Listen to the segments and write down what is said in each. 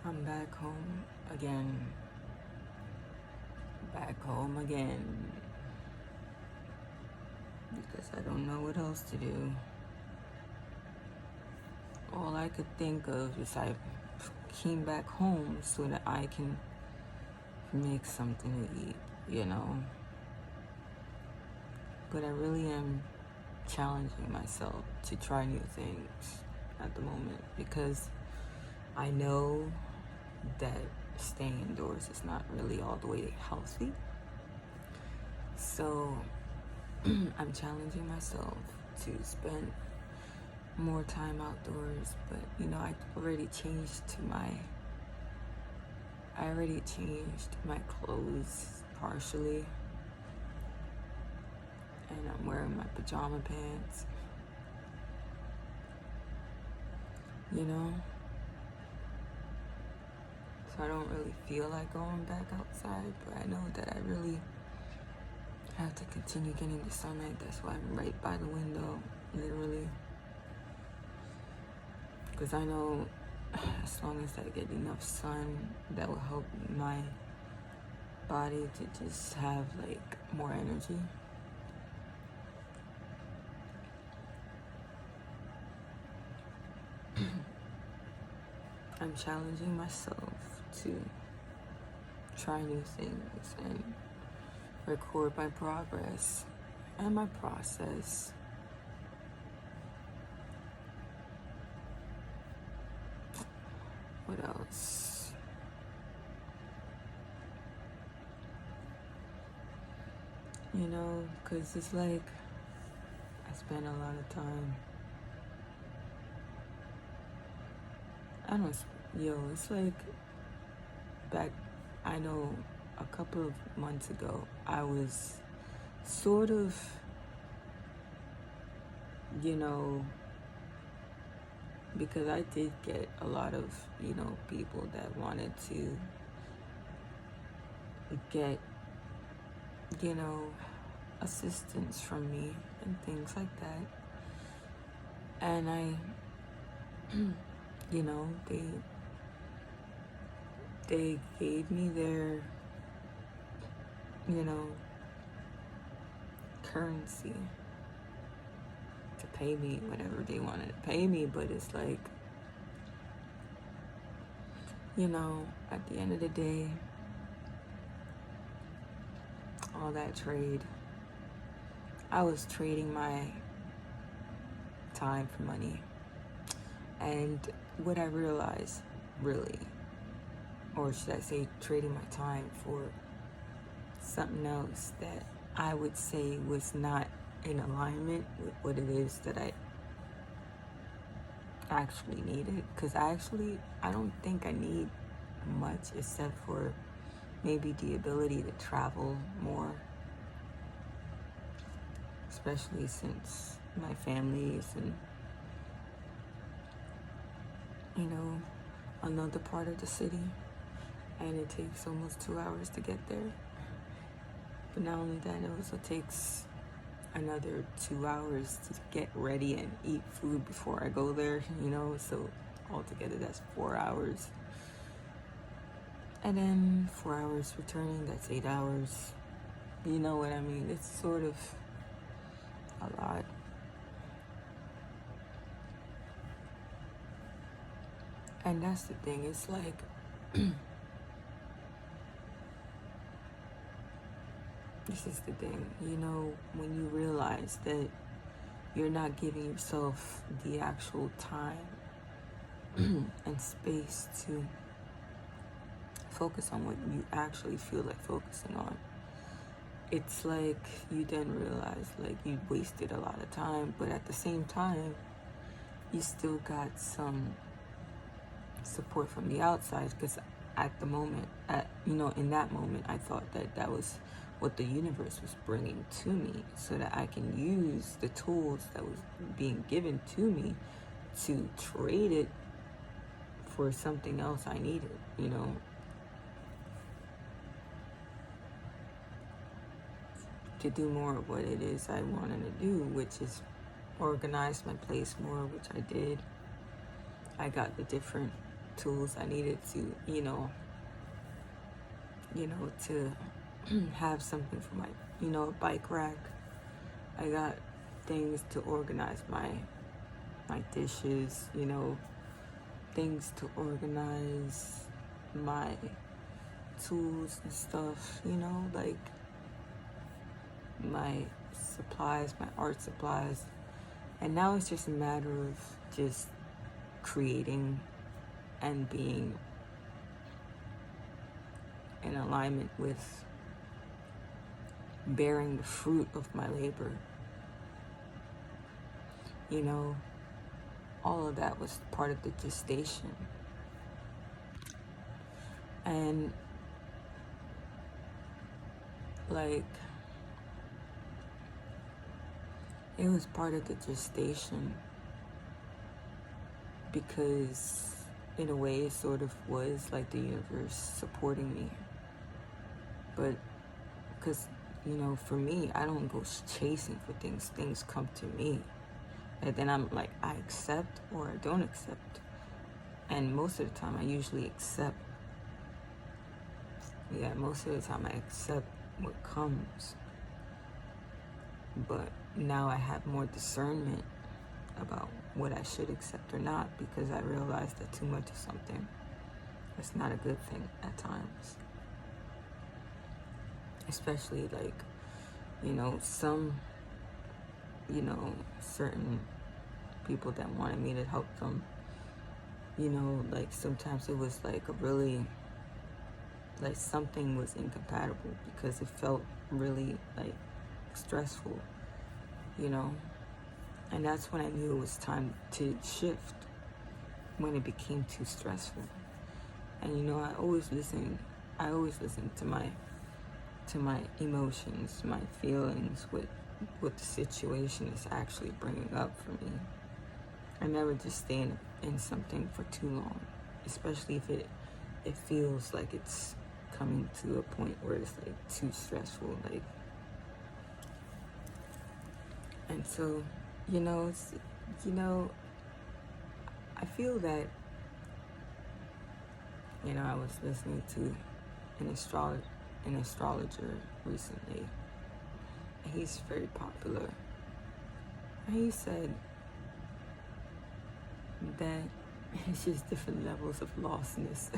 I'm back home again. Back home again. Because I don't know what else to do. All I could think of is I came back home so that I can make something to eat. But I really am challenging myself to try new things at the moment because I know that staying indoors is not really all the way healthy. So I'm challenging myself to spend more time outdoors, but I already changed my clothes partially, and I'm wearing my pajama pants, so I don't really feel like going back outside, but I know that I really have to continue getting the sunlight. That's why I'm right by the window, literally, because I know as long as I get enough sun, that will help my body to just have more energy. I'm challenging myself to try new things and record my progress and my process. What else? Because it's I spend a lot of time. It's back, I know a couple of months ago, I was sort of, because I did get a lot of, people that wanted to get, assistance from me and things like that. And I, they gave me their, currency to pay me whatever they wanted to pay me, but it's at the end of the day, all that trade, I was trading my time for money. And what I realized, really, or should I say trading my time for something else that I would say was not in alignment with what it is that I actually needed. Because I don't think I need much except for maybe the ability to travel more, especially since my family is in another part of the city, and it takes almost 2 hours to get there. But not only that, it also takes another 2 hours to get ready and eat food before I go there, so altogether that's 4 hours. And then 4 hours returning, that's 8 hours. You know what I mean? It's sort of a lot. And that's the thing, it's this is the thing, when you realize that you're not giving yourself the actual time and space to focus on what you actually feel like focusing on. It's you then realize you wasted a lot of time, but at the same time, you still got some support from the outside, because at the moment, in that moment, I thought that was what the universe was bringing to me so that I can use the tools that was being given to me to trade it for something else I needed, to do more of what it is I wanted to do, which is organize my place more, which I did. I got the different tools. I needed to, to have something for my, a bike rack. I got things to organize my dishes, things to organize my tools and stuff, like my supplies, my art supplies. And now it's just a matter of just creating and being in alignment with bearing the fruit of my labor. All of that was part of the gestation. And like, it was part of the gestation because in a way it sort of was like the universe supporting me. But because, for me, I don't go chasing for things. Things come to me. And then I'm like, I accept or I don't accept. And most of the time I usually accept. Yeah, most of the time I accept what comes. But now I have more discernment about what I should accept or not, because I realize that too much of something, that's not a good thing at times. Especially like, some, certain people that wanted me to help them, like sometimes it was like a really, like something was incompatible because it felt really like stressful, and that's when I knew it was time to shift, when it became too stressful. And I always listen to my emotions, my feelings, what the situation is actually bringing up for me. I never just stay in something for too long, especially if it feels like it's coming to a point where it's like too stressful, like. And so, I feel that, I was listening to an astrologer recently. He's very popular. And he said that it's just different levels of lostness.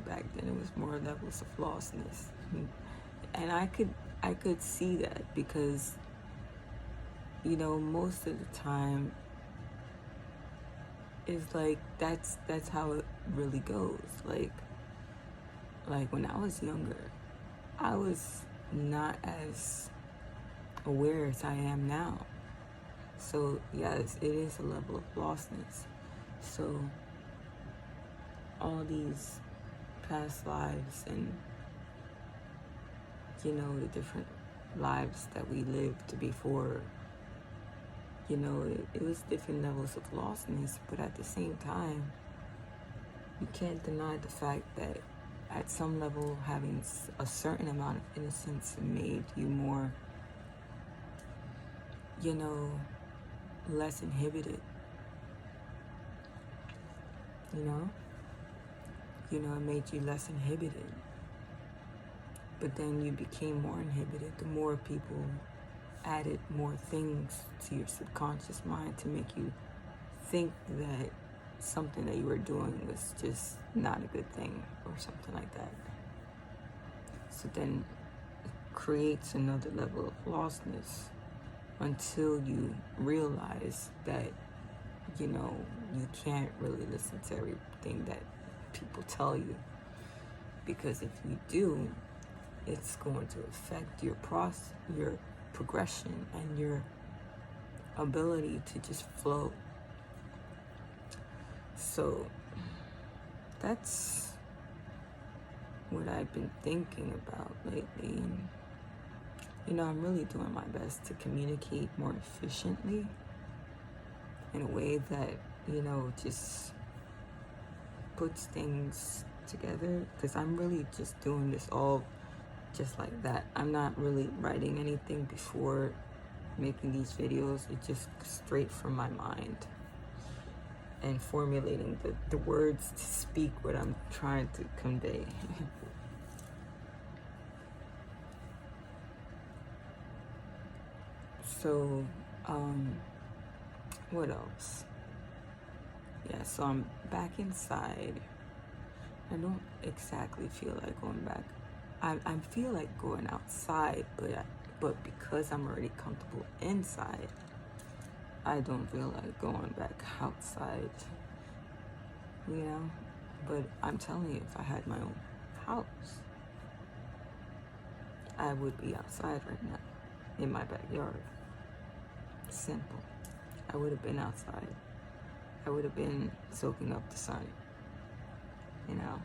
Back then it was more levels of lostness. And I could see that because, most of the time it's like that's how it really goes. Like when I was younger, I was not as aware as I am now. So yes, it is a level of lostness. So all these past lives and the different lives that we lived before, it was different levels of lostness. But at the same time, you can't deny the fact that at some level, having a certain amount of innocence made you more, less inhibited. It made you less inhibited. But then you became more inhibited the more people added more things to your subconscious mind to make you think that something that you were doing was just not a good thing or something like that. So then it creates another level of lostness until you realize that, you can't really listen to everything that people tell you. Because if you do, it's going to affect your progression and your ability to just flow. So that's what I've been thinking about lately. And, I'm really doing my best to communicate more efficiently in a way that, just puts things together. Because I'm really just doing this all just like that. I'm not really writing anything before making these videos. It's just straight from my mind. and formulating the words to speak what I'm trying to convey. So, what else? Yeah, so I'm back inside. I don't exactly feel like going back. I feel like going outside, but because I'm already comfortable inside, I don't feel like going back outside, you know? But I'm telling you, if I had my own house, I would be outside right now in my backyard. Simple. I would have been outside. I would have been soaking up the sun, you know?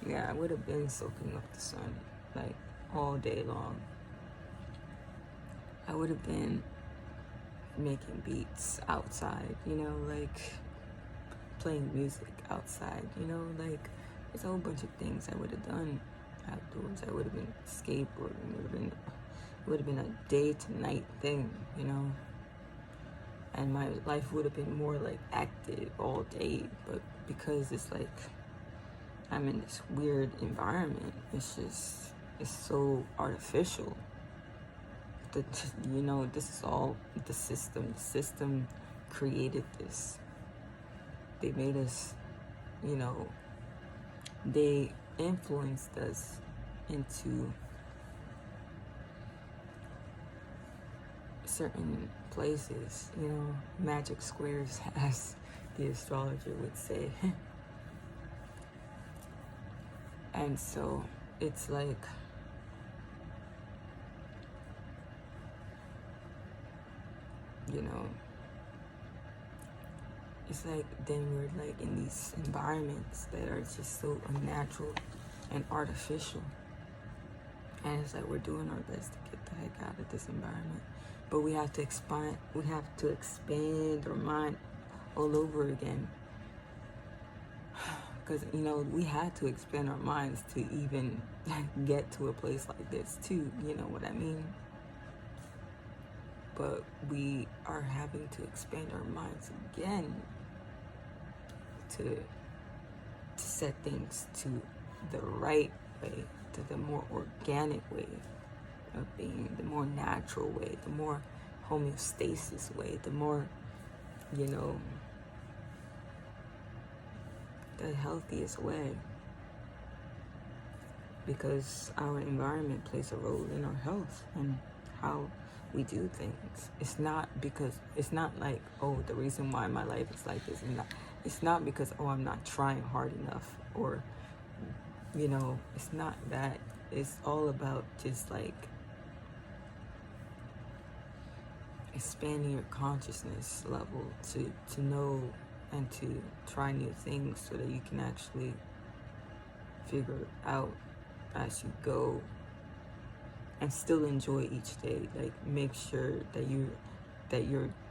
Yeah, I would have been soaking up the sun, like, all day long. I would have been making beats outside, you know, like playing music outside, you know, like there's a whole bunch of things I would have done outdoors. I would have been skateboarding. It would have been a day to night thing, you know. And my life would have been more like active all day, but because it's like I'm in this weird environment, it's so artificial. You know, this is all the system. The system created this. They made us, you know, they influenced us into certain places, you know, magic squares, as the astrologer would say. And so it's like, you know, it's like then we're like in these environments that are just so unnatural and artificial. And it's like we're doing our best to get the heck out of this environment. But we have to expand our mind all over again. Because, you know, we had to expand our minds to even get to a place like this too, you know what I mean? But we are having to expand our minds again to set things to the right way, to the more organic way of being, the more natural way, the more homeostasis way, the more, you know, the healthiest way. Because our environment plays a role in our health and how we do things. It's not like, oh, the reason why my life is like this. It's not because, oh, I'm not trying hard enough, or, you know, it's not that. It's all about just like expanding your consciousness level to know and to try new things so that you can actually figure out as you go and still enjoy each day. Like, make sure that you're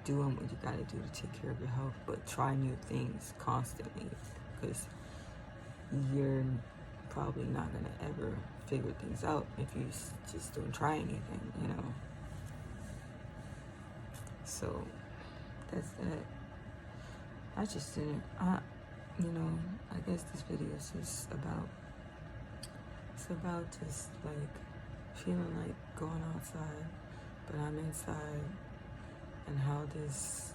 doing what you gotta do to take care of your health, but try new things constantly, because you're probably not gonna ever figure things out if you just don't try anything, you know. So that's that. I just didn't, you know, I guess this video is just about, it's about just like feeling like going outside, but I'm inside, and how this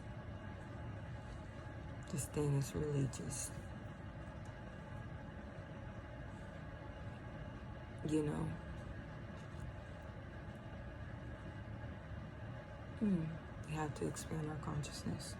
thing is really just, you know, we have to expand our consciousness.